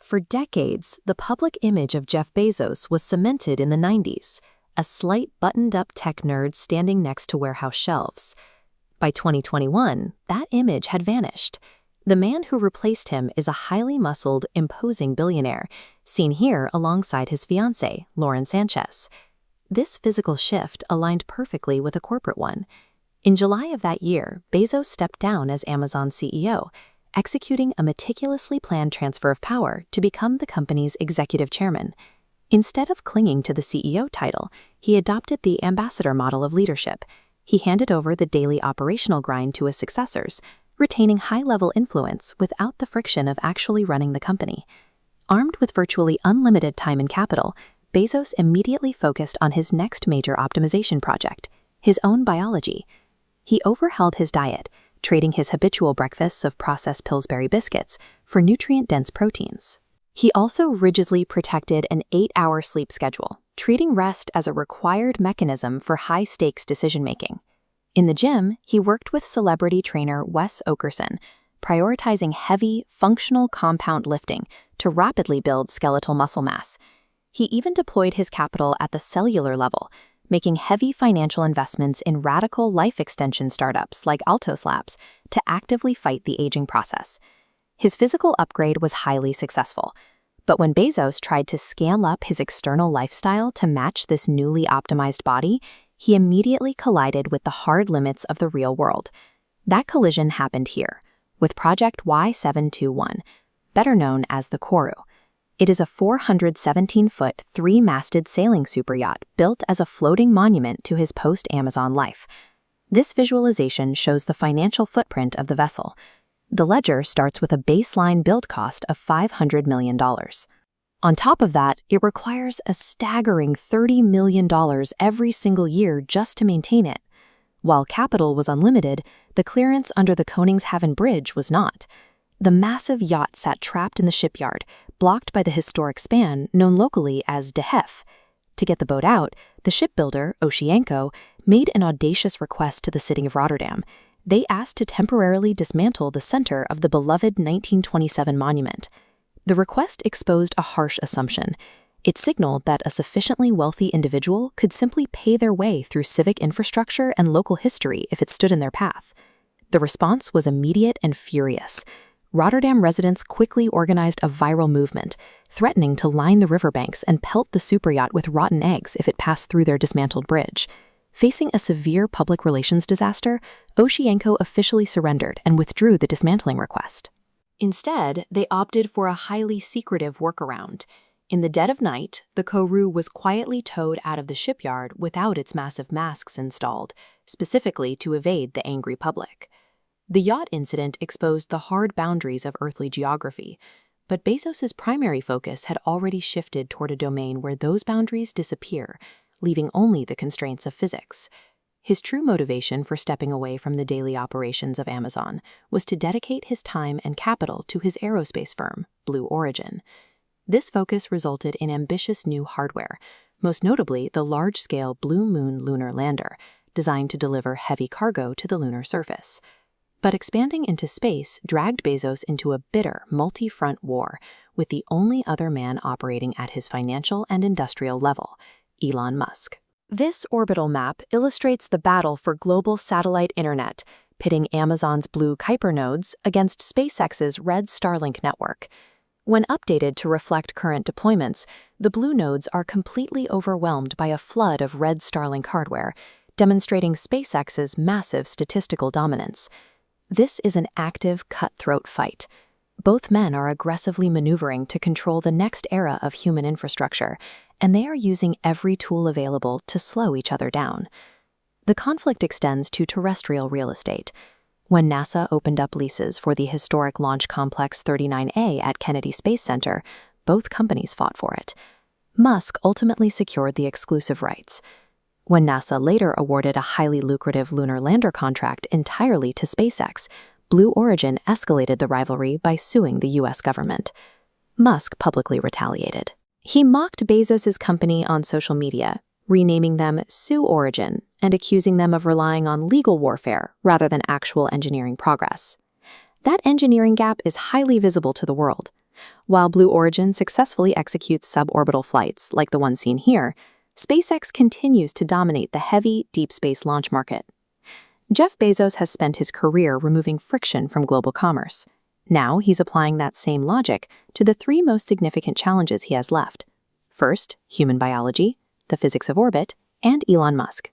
For decades, the public image of Jeff Bezos was cemented in the 90s, a slight buttoned-up tech nerd standing next to warehouse shelves. By 2021, that image had vanished. The man who replaced him is a highly muscled, imposing billionaire, seen here alongside his fiancée, Lauren Sanchez. This physical shift aligned perfectly with a corporate one. In July of that year, Bezos stepped down as Amazon CEO, executing a meticulously planned transfer of power to become the company's executive chairman. Instead of clinging to the CEO title, he adopted the ambassador model of leadership. He handed over the daily operational grind to his successors, retaining high-level influence without the friction of actually running the company. Armed with virtually unlimited time and capital, Bezos immediately focused on his next major optimization project, his own biology. He overhauled his diet, trading his habitual breakfasts of processed Pillsbury biscuits for nutrient-dense proteins. He also rigidly protected an 8-hour sleep schedule, treating rest as a required mechanism for high-stakes decision-making. In the gym, he worked with celebrity trainer Wes Okerson, prioritizing heavy, functional compound lifting to rapidly build skeletal muscle mass. He even deployed his capital at the cellular level, making heavy financial investments in radical life extension startups like Altos Labs to actively fight the aging process. His physical upgrade was highly successful, but when Bezos tried to scale up his external lifestyle to match this newly optimized body, he immediately collided with the hard limits of the real world. That collision happened here, with Project Y721, better known as the Koru. It is a 417-foot, 3-masted sailing superyacht built as a floating monument to his post-Amazon life. This visualization shows the financial footprint of the vessel. The ledger starts with a baseline build cost of $500 million. On top of that, it requires a staggering $30 million every single year just to maintain it. While capital was unlimited, the clearance under the Koningshaven Bridge was not. The massive yacht sat trapped in the shipyard, blocked by the historic span known locally as De Hef. To get the boat out, the shipbuilder, Oceanco, made an audacious request to the city of Rotterdam. They asked to temporarily dismantle the center of the beloved 1927 monument. The request exposed a harsh assumption. It signaled that a sufficiently wealthy individual could simply pay their way through civic infrastructure and local history if it stood in their path. The response was immediate and furious. Rotterdam residents quickly organized a viral movement, threatening to line the riverbanks and pelt the superyacht with rotten eggs if it passed through their dismantled bridge. Facing a severe public relations disaster, Oceanco officially surrendered and withdrew the dismantling request. Instead, they opted for a highly secretive workaround. In the dead of night, the Koru was quietly towed out of the shipyard without its massive masts installed, specifically to evade the angry public. The yacht incident exposed the hard boundaries of earthly geography, but Bezos's primary focus had already shifted toward a domain where those boundaries disappear, leaving only the constraints of physics. His true motivation for stepping away from the daily operations of Amazon was to dedicate his time and capital to his aerospace firm, Blue Origin. This focus resulted in ambitious new hardware, most notably the large-scale Blue Moon lunar lander, designed to deliver heavy cargo to the lunar surface. But expanding into space dragged Bezos into a bitter, multi-front war with the only other man operating at his financial and industrial level, Elon Musk. This orbital map illustrates the battle for global satellite internet, pitting Amazon's Blue Kuiper nodes against SpaceX's Red Starlink network. When updated to reflect current deployments, the Blue nodes are completely overwhelmed by a flood of Red Starlink hardware, demonstrating SpaceX's massive statistical dominance. This is an active, cutthroat fight. Both men are aggressively maneuvering to control the next era of human infrastructure, and they are using every tool available to slow each other down. The conflict extends to terrestrial real estate. When NASA opened up leases for the historic Launch Complex 39A at Kennedy Space Center, both companies fought for it. Musk ultimately secured the exclusive rights. When NASA later awarded a highly lucrative lunar lander contract entirely to SpaceX, Blue Origin escalated the rivalry by suing the U.S. government. Musk publicly retaliated. He mocked Bezos's company on social media, renaming them Sue Origin and accusing them of relying on legal warfare rather than actual engineering progress. That engineering gap is highly visible to the world. While Blue Origin successfully executes suborbital flights like the one seen here, SpaceX continues to dominate the heavy, deep space launch market. Jeff Bezos has spent his career removing friction from global commerce. Now he's applying that same logic to the three most significant challenges he has left. First, human biology, the physics of orbit, and Elon Musk.